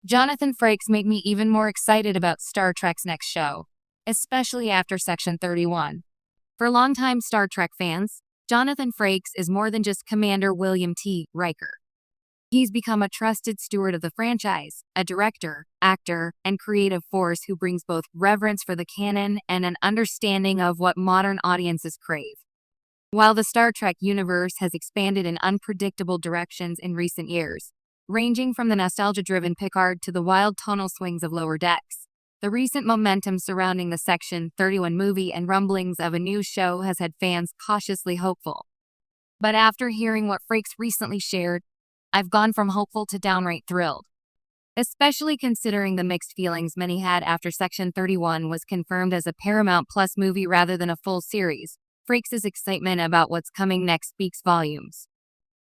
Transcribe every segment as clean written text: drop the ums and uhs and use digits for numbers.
Jonathan Frakes made me even more excited about Star Trek's next show, especially after Section 31. For longtime Star Trek fans, Jonathan Frakes is more than just Commander William T. Riker. He's become a trusted steward of the franchise, a director, actor, and creative force who brings both reverence for the canon and an understanding of what modern audiences crave. While the Star Trek universe has expanded in unpredictable directions in recent years, ranging from the nostalgia-driven Picard to the wild tonal swings of Lower Decks, the recent momentum surrounding the Section 31 movie and rumblings of a new show has had fans cautiously hopeful. But after hearing what Frakes recently shared, I've gone from hopeful to downright thrilled. Especially considering the mixed feelings many had after Section 31 was confirmed as a Paramount Plus movie rather than a full series. Frakes' excitement about what's coming next speaks volumes.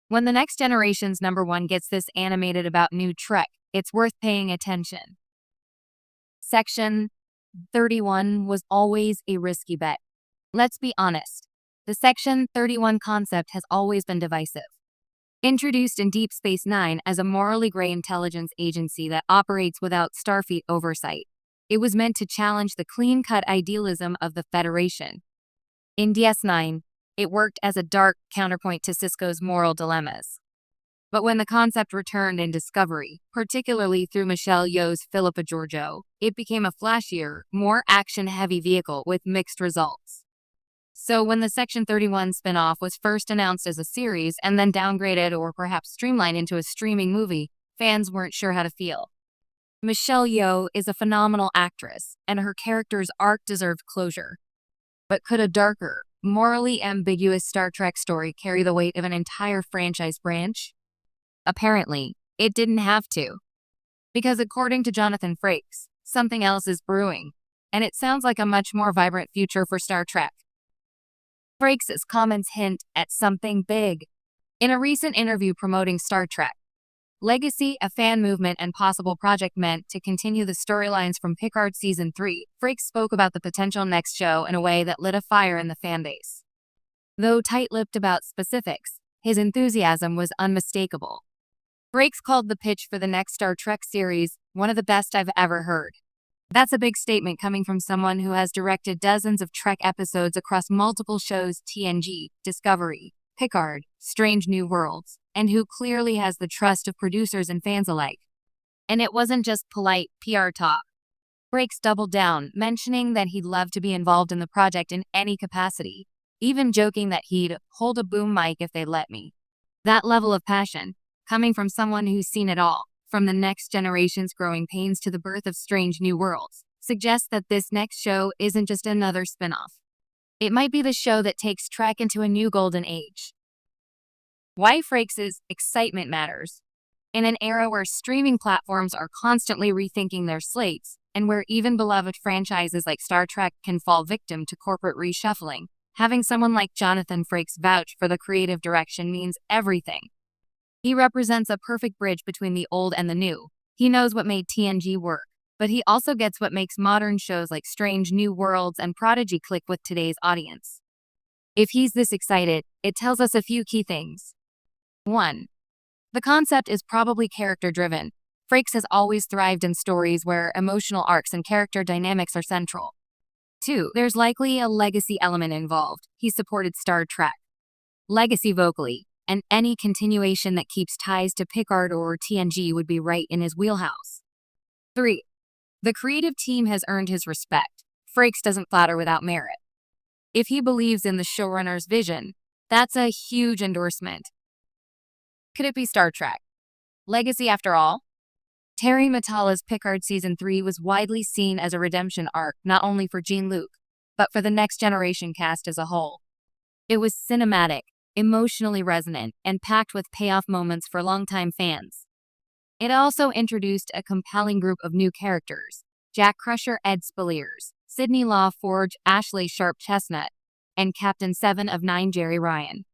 When the Next Generation's #1 gets this animated about new Trek, it's worth paying attention. Section 31 was always a risky bet. Let's be honest, the Section 31 concept has always been divisive. Introduced in Deep Space Nine as a morally gray intelligence agency that operates without Starfleet oversight, it was meant to challenge the clean-cut idealism of the Federation. In DS9, it worked as a dark counterpoint to Sisko's moral dilemmas. But when the concept returned in Discovery, particularly through Michelle Yeoh's Philippa Georgiou, it became a flashier, more action-heavy vehicle with mixed results. So when the Section 31 spin-off was first announced as a series and then downgraded or perhaps streamlined into a streaming movie, fans weren't sure how to feel. Michelle Yeoh is a phenomenal actress, and her character's arc deserved closure. But could a darker, morally ambiguous Star Trek story carry the weight of an entire franchise branch? Apparently, it didn't have to. Because according to Jonathan Frakes, something else is brewing, and it sounds like a much more vibrant future for Star Trek. Frakes' comments hint at something big. In a recent interview promoting Star Trek Legacy, a fan movement and possible project meant to continue the storylines from Picard Season 3, Frakes spoke about the potential next show in a way that lit a fire in the fanbase. Though tight-lipped about specifics, his enthusiasm was unmistakable. Frakes called the pitch for the next Star Trek series one of the best I've ever heard. That's a big statement coming from someone who has directed dozens of Trek episodes across multiple shows: TNG, Discovery, Picard, Strange New Worlds, and who clearly has the trust of producers and fans alike. And it wasn't just polite PR talk. Frakes doubled down, mentioning that he'd love to be involved in the project in any capacity, even joking that he'd hold a boom mic if they'd let me. That level of passion, coming from someone who's seen it all, from the Next Generation's growing pains to the birth of Strange New Worlds, suggests that this next show isn't just another spin-off. It might be the show that takes Trek into a new golden age. Why Frakes' excitement matters. In an era where streaming platforms are constantly rethinking their slates, and where even beloved franchises like Star Trek can fall victim to corporate reshuffling, having someone like Jonathan Frakes vouch for the creative direction means everything. He represents a perfect bridge between the old and the new. He knows what made TNG work, but he also gets what makes modern shows like Strange New Worlds and Prodigy click with today's audience. If he's this excited, it tells us a few key things. 1. The concept is probably character-driven. Frakes has always thrived in stories where emotional arcs and character dynamics are central. 2. There's likely a legacy element involved. He supported Star Trek Legacy vocally, and any continuation that keeps ties to Picard or TNG would be right in his wheelhouse. 3. The creative team has earned his respect. Frakes doesn't flatter without merit. If he believes in the showrunner's vision, that's a huge endorsement. Could it be Star Trek Legacy after all? Terry Matalla's Picard Season 3 was widely seen as a redemption arc not only for Jean-Luc, but for the Next Generation cast as a whole. It was cinematic, emotionally resonant, and packed with payoff moments for longtime fans. It also introduced a compelling group of new characters: Jack Crusher Ed Spaliers, Sydney Law Forge Ashley Sharp Chestnut, and Captain 7 of 9 Jerry Ryan.